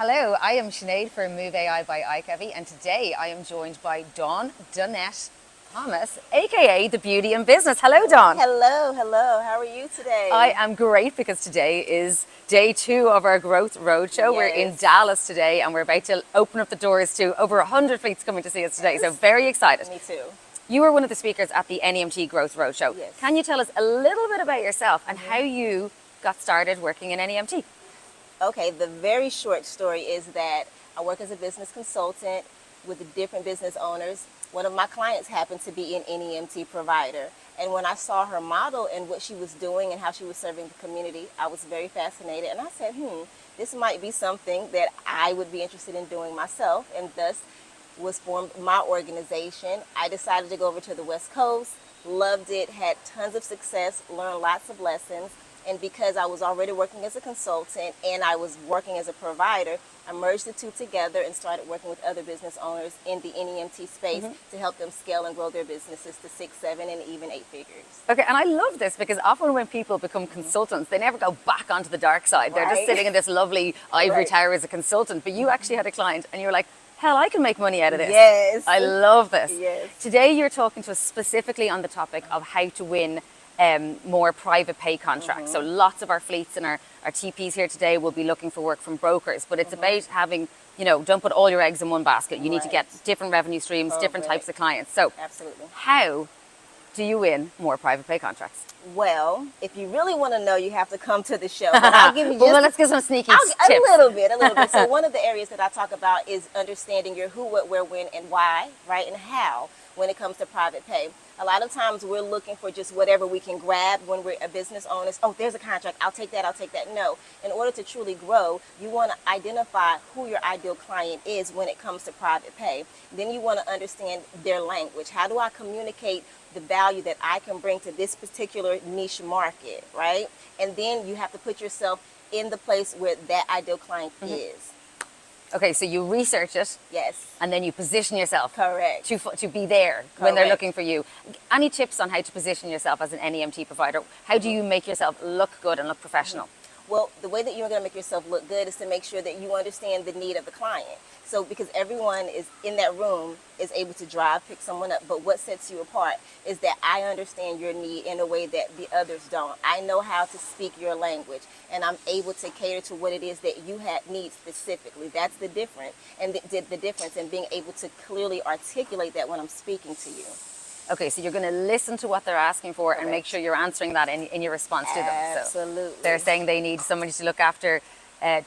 Hello, I am Sinead for Move AI by iCabbi, and today I am joined by Donnette Thomas, aka The Beauty in Business. Hello, Dawn. Hello. How are you today? I am great because today is day 2 of our Growth Roadshow. Yes. We're in Dallas today, and we're about to open up the doors to over 100 fleets coming to see us today. Yes. So very excited. Me too. You were one of the speakers at the NEMT Growth Roadshow. Yes. Can you tell us a little bit about yourself and how you got started working in NEMT? Okay, the very short story is that I work as a business consultant with different business owners. One of my clients happened to be an NEMT provider. And when I saw her model and what she was doing and how she was serving the community, I was very fascinated. And I said, this might be something that I would be interested in doing myself. And thus was formed my organization. I decided to go over to the West Coast, loved it, had tons of success, learned lots of lessons. And because I was already working as a consultant and I was working as a provider, I merged the two together and started working with other business owners in the NEMT space to help them scale and grow their businesses to 6, 7, and even 8 figures. Okay, and I love this because often when people become consultants, they never go back onto the dark side. They're just sitting in this lovely ivory tower as a consultant. But you actually had a client and you're like, hell, I can make money out of this. Yes. I love this. Yes. Today you're talking to us specifically on the topic of how to win more private pay contracts. So lots of our fleets and our TPs here today will be looking for work from brokers, but it's about having, don't put all your eggs in one basket. You need to get different revenue streams, different types of clients. So absolutely. How do you win more private pay contracts? Well, if you really want to know, you have to come to the show. But I'll give you just let's get some sneaky tips. A little bit. So one of the areas that I talk about is understanding your who, what, where, when, and why, right? And how when it comes to private pay. A lot of times we're looking for just whatever we can grab when we're a business owner. Oh, there's a contract. I'll take that. No. In order to truly grow, you want to identify who your ideal client is when it comes to private pay. Then you want to understand their language. How do I communicate the value that I can bring to this particular niche market, right? And then you have to put yourself in the place where that ideal client is. Okay, so you research it. Yes. And then you position yourself. Correct. To be there when they're looking for you. Any tips on how to position yourself as an NEMT provider? How do you make yourself look good and look professional? Well, the way that you're going to make yourself look good is to make sure that you understand the need of the client. So because everyone is in that room is able to pick someone up, but what sets you apart is that I understand your need in a way that the others don't. I know how to speak your language, and I'm able to cater to what it is that you need specifically. That's the difference, and the difference in being able to clearly articulate that when I'm speaking to you. Okay, so you're going to listen to what they're asking for and make sure you're answering that in your response to them. Absolutely. So they're saying they need somebody to look after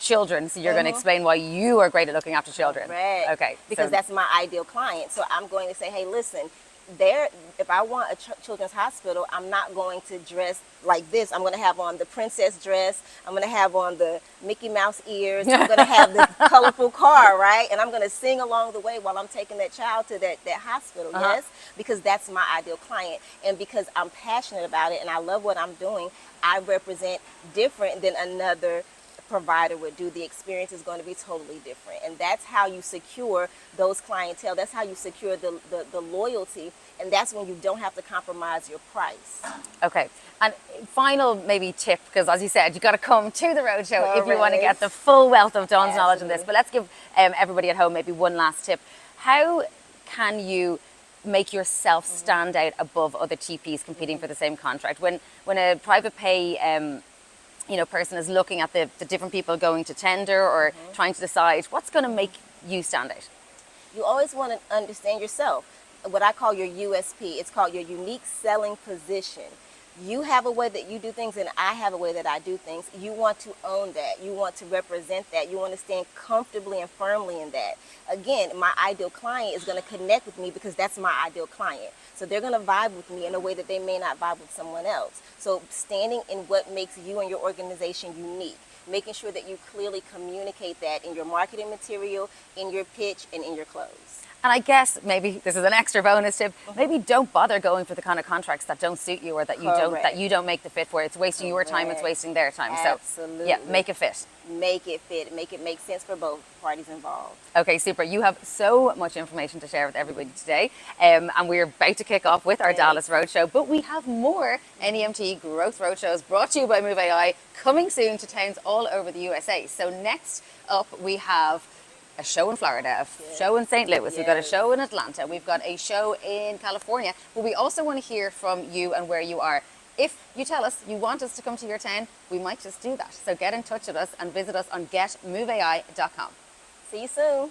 children, so you're going to explain why you are great at looking after children. Right. Okay. Because that's my ideal client. So I'm going to say, hey, listen, if I want a children's hospital, I'm not going to dress like this. I'm going to have on the princess dress. I'm going to have on the Mickey Mouse ears. I'm going to have the colorful car, right? And I'm going to sing along the way while I'm taking that child to that hospital, yes? Because that's my ideal client. And because I'm passionate about it and I love what I'm doing, I represent different than another provider would do. The experience is going to be totally different, and that's how you secure those clientele. That's how you secure the loyalty, and that's when you don't have to compromise your price. Okay, and final maybe tip, because as you said, you got to come to the roadshow if you want to get the full wealth of Dawn's knowledge on this. But let's give everybody at home maybe one last tip. How can you make yourself stand out above other TPs competing for the same contract? When a private pay person is looking at the different people going to tender or trying to decide what's going to make you stand out? You always want to understand yourself. What I call your USP, it's called your unique selling position. You have a way that you do things and I have a way that I do things. You want to own that. You want to represent that. You want to stand comfortably and firmly in that. Again, my ideal client is going to connect with me because that's my ideal client. So they're going to vibe with me in a way that they may not vibe with someone else. So standing in what makes you and your organization unique, making sure that you clearly communicate that in your marketing material, in your pitch, and in your close. And I guess maybe this is an extra bonus tip. Maybe don't bother going for the kind of contracts that don't suit you or that you don't make the fit for. It's wasting your time, it's wasting their time. Absolutely. So yeah, make a fit. make it fit, make it make sense for both parties involved. Okay, super. You have so much information to share with everybody today. And we're about to kick off with our Dallas Roadshow, but we have more NEMT Growth Roadshows brought to you by Move AI coming soon to towns all over the USA. So next up, we have a show in Florida, a show in St. Louis, we've got a show in Atlanta, we've got a show in California, but we also want to hear from you and where you are. If you tell us you want us to come to your town, we might just do that. So get in touch with us and visit us on getmoveai.com. See you soon.